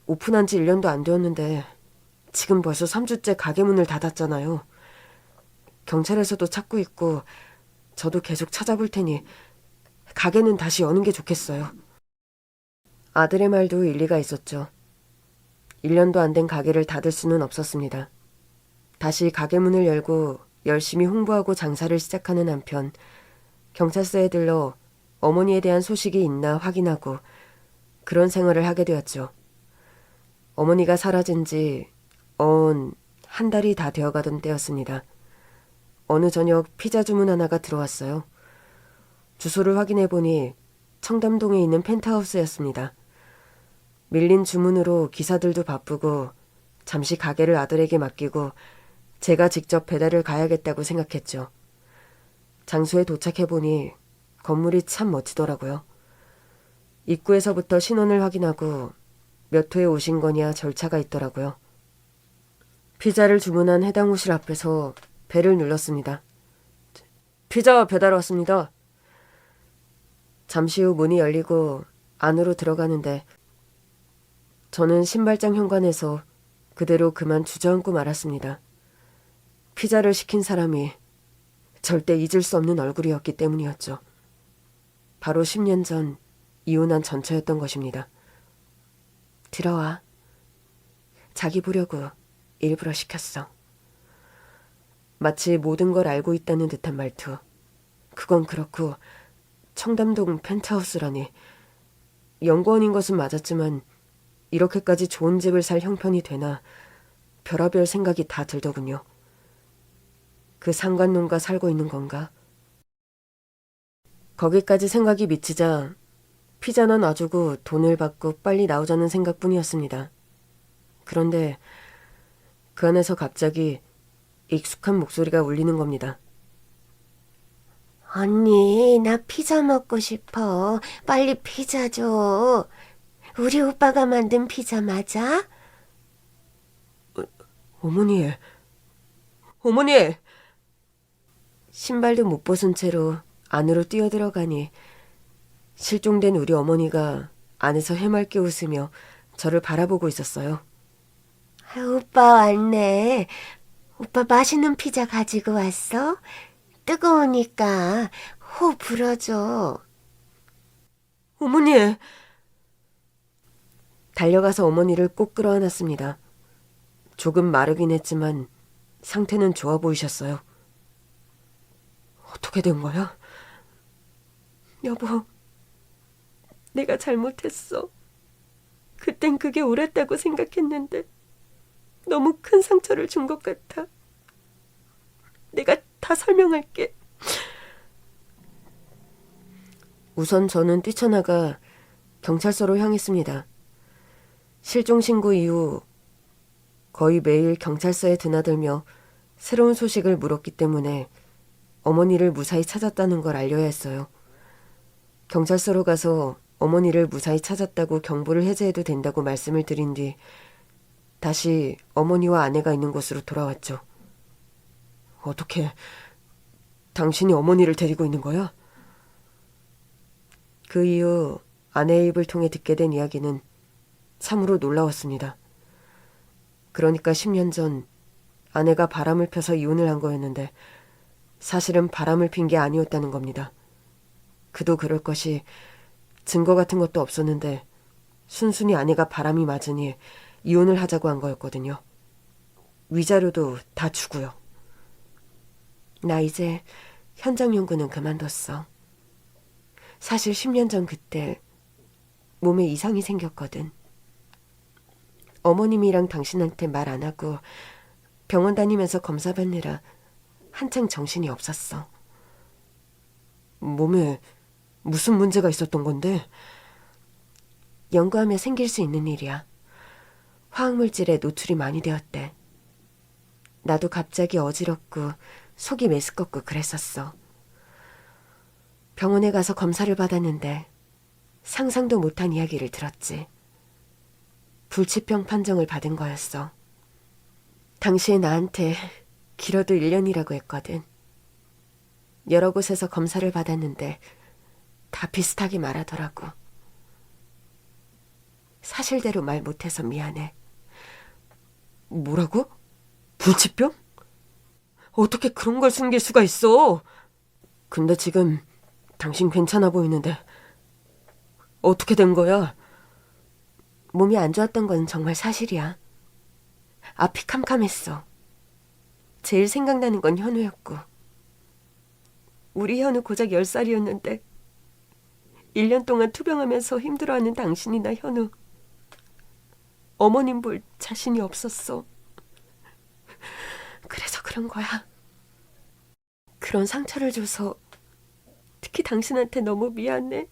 오픈한 지 1년도 안 되었는데 지금 벌써 3주째 가게 문을 닫았잖아요. 경찰에서도 찾고 있고 저도 계속 찾아볼 테니 가게는 다시 여는 게 좋겠어요. 아들의 말도 일리가 있었죠. 1년도 안 된 가게를 닫을 수는 없었습니다. 다시 가게 문을 열고 열심히 홍보하고 장사를 시작하는 한편 경찰서에 들러 어머니에 대한 소식이 있나 확인하고 그런 생활을 하게 되었죠. 어머니가 사라진 지 한 달이 다 되어가던 때였습니다. 어느 저녁 피자 주문 하나가 들어왔어요. 주소를 확인해보니 청담동에 있는 펜트하우스였습니다. 밀린 주문으로 기사들도 바쁘고 잠시 가게를 아들에게 맡기고 제가 직접 배달을 가야겠다고 생각했죠. 장소에 도착해보니 건물이 참 멋지더라고요. 입구에서부터 신원을 확인하고 몇 호에 오신 거냐 절차가 있더라고요. 피자를 주문한 해당 호실 앞에서 벨을 눌렀습니다. 피자 배달 왔습니다. 잠시 후 문이 열리고 안으로 들어가는데 저는 신발장 현관에서 그대로 그만 주저앉고 말았습니다. 피자를 시킨 사람이 절대 잊을 수 없는 얼굴이었기 때문이었죠. 바로 10년 전 이혼한 전처였던 것입니다. 들어와. 자기 보려고 일부러 시켰어. 마치 모든 걸 알고 있다는 듯한 말투. 그건 그렇고 청담동 펜트하우스라니. 연구원인 것은 맞았지만 이렇게까지 좋은 집을 살 형편이 되나 별의별 생각이 다 들더군요. 그 상간놈과 살고 있는 건가? 거기까지 생각이 미치자 피자나 놔주고 돈을 받고 빨리 나오자는 생각뿐이었습니다. 그런데 그 안에서 갑자기 익숙한 목소리가 울리는 겁니다. 언니, 나 피자 먹고 싶어. 빨리 피자 줘. 우리 오빠가 만든 피자 맞아? 어머니. 신발도 못 벗은 채로 안으로 뛰어들어가니 실종된 우리 어머니가 안에서 해맑게 웃으며 저를 바라보고 있었어요. 오빠 왔네. 오빠 맛있는 피자 가지고 왔어? 뜨거우니까 호 불어줘. 어머니! 달려가서 어머니를 꼭 끌어안았습니다. 조금 마르긴 했지만 상태는 좋아 보이셨어요. 어떻게 된 거야? 여보, 내가 잘못했어. 그땐 그게 옳았다고 생각했는데 너무 큰 상처를 준 것 같아. 내가 다 설명할게. 우선 저는 뛰쳐나가 경찰서로 향했습니다. 실종 신고 이후 거의 매일 경찰서에 드나들며 새로운 소식을 물었기 때문에 어머니를 무사히 찾았다는 걸 알려야 했어요. 경찰서로 가서 어머니를 무사히 찾았다고 경보를 해제해도 된다고 말씀을 드린 뒤 다시 어머니와 아내가 있는 곳으로 돌아왔죠. 어떻게 당신이 어머니를 데리고 있는 거야? 그 이후 아내의 입을 통해 듣게 된 이야기는 참으로 놀라웠습니다. 그러니까 10년 전 아내가 바람을 펴서 이혼을 한 거였는데 사실은 바람을 핀 게 아니었다는 겁니다. 그도 그럴 것이 증거 같은 것도 없었는데 순순히 아내가 바람이 맞으니 이혼을 하자고 한 거였거든요. 위자료도 다 주고요. 나 이제 현장 연구는 그만뒀어. 사실 10년 전 그때 몸에 이상이 생겼거든. 어머님이랑 당신한테 말 안 하고 병원 다니면서 검사 받느라 한창 정신이 없었어. 몸에 무슨 문제가 있었던 건데? 연구하며 생길 수 있는 일이야. 화학물질에 노출이 많이 되었대. 나도 갑자기 어지럽고 속이 메스껍고 그랬었어. 병원에 가서 검사를 받았는데 상상도 못한 이야기를 들었지. 불치병 판정을 받은 거였어. 당시에 나한테 길어도 1년이라고 했거든. 여러 곳에서 검사를 받았는데 다 비슷하게 말하더라고. 사실대로 말 못해서 미안해. 뭐라고? 불치병? 어떻게 그런 걸 숨길 수가 있어? 근데 지금 당신 괜찮아 보이는데 어떻게 된 거야? 몸이 안 좋았던 건 정말 사실이야. 앞이 캄캄했어. 제일 생각나는 건 현우였고. 우리 현우 고작 10살이었는데 1년 동안 투병하면서 힘들어하는 당신이나 현우. 어머님 볼 자신이 없었어. 그래서 그런 거야. 그런 상처를 줘서 특히 당신한테 너무 미안해.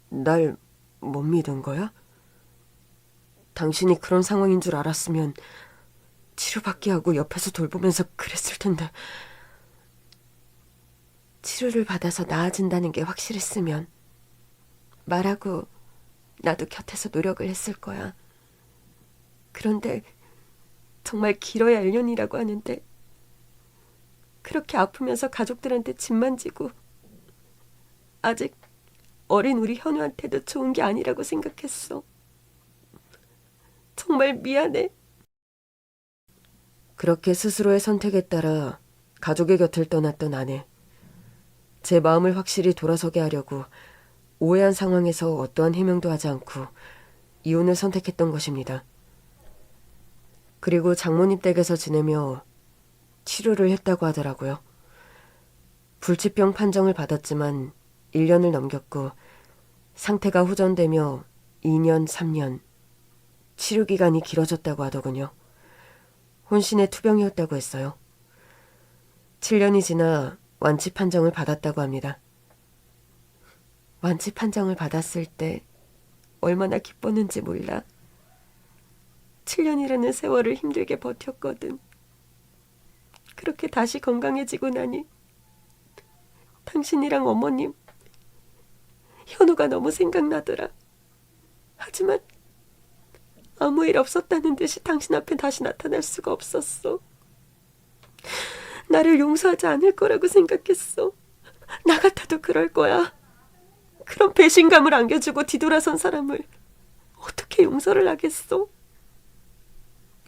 날 못 믿은 거야? 당신이 그런 상황인 줄 알았으면 치료받게 하고 옆에서 돌보면서 그랬을 텐데. 치료를 받아서 나아진다는 게 확실했으면 말하고 나도 곁에서 노력을 했을 거야. 그런데 정말 길어야 1년이라고 하는데 그렇게 아프면서 가족들한테 짐만 지고 아직 어린 우리 현우한테도 좋은 게 아니라고 생각했어. 정말 미안해. 그렇게 스스로의 선택에 따라 가족의 곁을 떠났던 아내. 제 마음을 확실히 돌아서게 하려고 오해한 상황에서 어떠한 해명도 하지 않고 이혼을 선택했던 것입니다. 그리고 장모님 댁에서 지내며 치료를 했다고 하더라고요. 불치병 판정을 받았지만 1년을 넘겼고 상태가 후전되며 2년, 3년 치료 기간이 길어졌다고 하더군요. 혼신의 투병이었다고 했어요. 7년이 지나 완치 판정을 받았다고 합니다. 완치 판정을 받았을 때 얼마나 기뻤는지 몰라. 7년이라는 세월을 힘들게 버텼거든. 그렇게 다시 건강해지고 나니 당신이랑 어머님, 현우가 너무 생각나더라. 하지만 아무 일 없었다는 듯이 당신 앞에 다시 나타날 수가 없었어. 나를 용서하지 않을 거라고 생각했어. 나 같아도 그럴 거야. 그런 배신감을 안겨주고 뒤돌아선 사람을 어떻게 용서를 하겠어?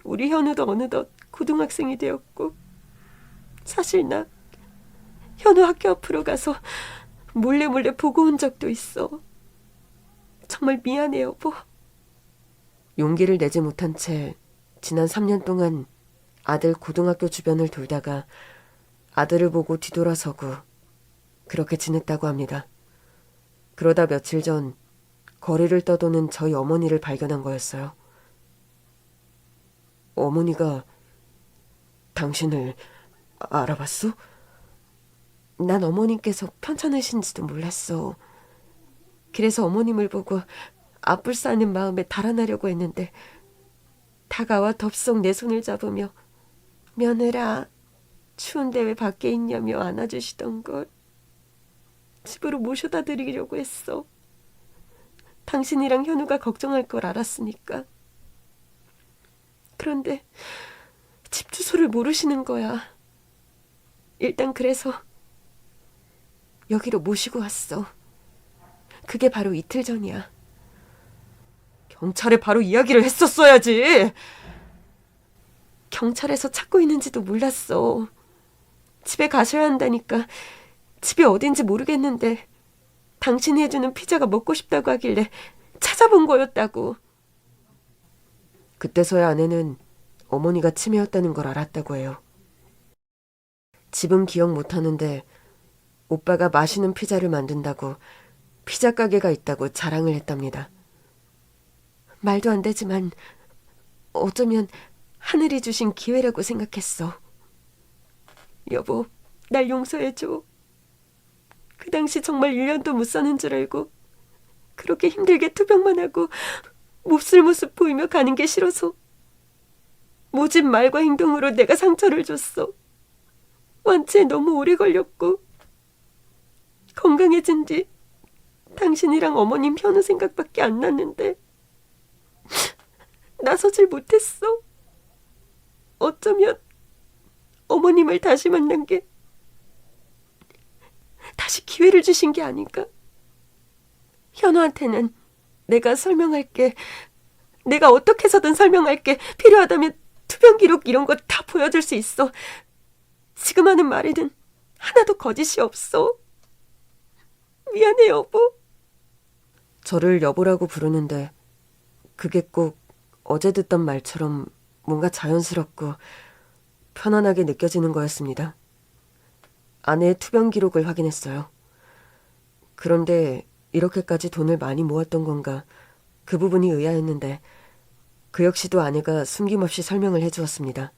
우리 현우도 어느덧 고등학생이 되었고 사실 나 현우 학교 앞으로 가서 몰래 보고 온 적도 있어. 정말 미안해 여보. 용기를 내지 못한 채 지난 3년 동안 아들 고등학교 주변을 돌다가 아들을 보고 뒤돌아서고 그렇게 지냈다고 합니다. 그러다 며칠 전 거리를 떠도는 저희 어머니를 발견한 거였어요. 어머니가 당신을 알아봤어? 난 어머님께서 편찮으신지도 몰랐어. 그래서 어머님을 보고 앞불싸는 마음에 달아나려고 했는데 다가와 덥석 내 손을 잡으며 며느라 추운데 왜 밖에 있냐며 안아주시던 걸 집으로 모셔다 드리려고 했어. 당신이랑 현우가 걱정할 걸 알았으니까. 그런데 집 주소를 모르시는 거야. 일단 그래서 여기로 모시고 왔어. 그게 바로 이틀 전이야. 경찰에 바로 이야기를 했었어야지. 경찰에서 찾고 있는지도 몰랐어. 집에 가셔야 한다니까. 집이 어딘지 모르겠는데 당신이 해주는 피자가 먹고 싶다고 하길래 찾아본 거였다고. 그때서야 아내는 어머니가 치매였다는 걸 알았다고 해요. 집은 기억 못하는데 오빠가 맛있는 피자를 만든다고 피자 가게가 있다고 자랑을 했답니다. 말도 안 되지만 어쩌면 하늘이 주신 기회라고 생각했어. 여보, 날 용서해줘. 그 당시 정말 1년도 못 사는 줄 알고 그렇게 힘들게 투병만 하고 몹쓸 모습 보이며 가는 게 싫어서 모진 말과 행동으로 내가 상처를 줬어. 완치에 너무 오래 걸렸고 건강해진 뒤 당신이랑 어머님 현우 생각밖에 안 났는데 나서질 못했어. 어쩌면 어머님을 다시 만난 게 다시 기회를 주신 게 아닌가? 현우한테는 내가 설명할게. 내가 어떻게 해서든 설명할게. 필요하다면 투병 기록 이런 거 다 보여줄 수 있어. 지금 하는 말에는 하나도 거짓이 없어. 미안해, 여보. 저를 여보라고 부르는데 그게 꼭 어제 듣던 말처럼 뭔가 자연스럽고 편안하게 느껴지는 거였습니다. 아내의 투병 기록을 확인했어요. 그런데 이렇게까지 돈을 많이 모았던 건가 그 부분이 의아했는데 그 역시도 아내가 숨김없이 설명을 해주었습니다.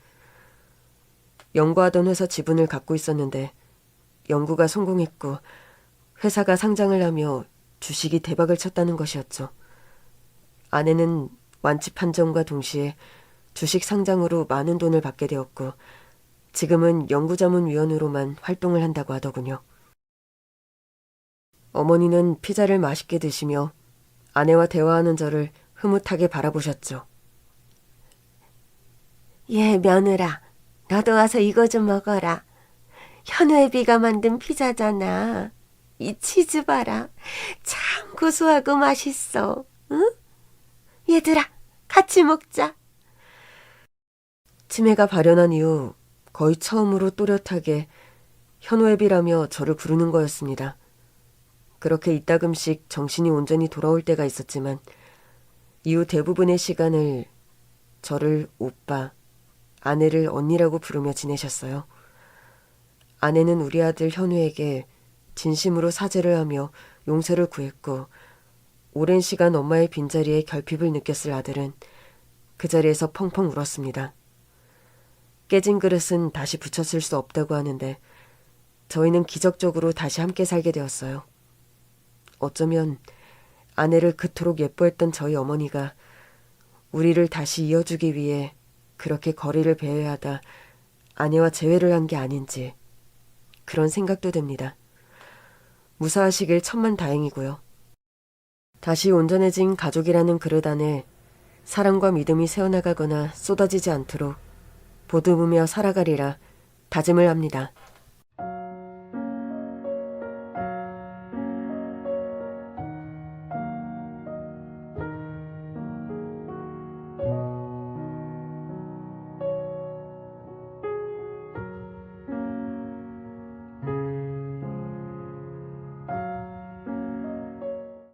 연구하던 회사 지분을 갖고 있었는데 연구가 성공했고 회사가 상장을 하며 주식이 대박을 쳤다는 것이었죠. 아내는 완치 판정과 동시에 주식 상장으로 많은 돈을 받게 되었고 지금은 연구자문위원으로만 활동을 한다고 하더군요. 어머니는 피자를 맛있게 드시며 아내와 대화하는 저를 흐뭇하게 바라보셨죠. 예, 며느라. 너도 와서 이거 좀 먹어라. 현우애비가 만든 피자잖아. 이 치즈 봐라. 참 고소하고 맛있어. 응? 얘들아, 같이 먹자. 치매가 발현한 이후 거의 처음으로 또렷하게 현우애비라며 저를 부르는 거였습니다. 그렇게 이따금씩 정신이 온전히 돌아올 때가 있었지만 이후 대부분의 시간을 저를 오빠, 아내를 언니라고 부르며 지내셨어요. 아내는 우리 아들 현우에게 진심으로 사죄를 하며 용서를 구했고 오랜 시간 엄마의 빈자리에 결핍을 느꼈을 아들은 그 자리에서 펑펑 울었습니다. 깨진 그릇은 다시 붙였을 수 없다고 하는데 저희는 기적적으로 다시 함께 살게 되었어요. 어쩌면 아내를 그토록 예뻐했던 저희 어머니가 우리를 다시 이어주기 위해 그렇게 거리를 배회하다 아내와 재회를 한 게 아닌지 그런 생각도 듭니다. 무사하시길 천만다행이고요. 다시 온전해진 가족이라는 그릇 안에 사랑과 믿음이 새어나가거나 쏟아지지 않도록 보듬으며 살아가리라 다짐을 합니다.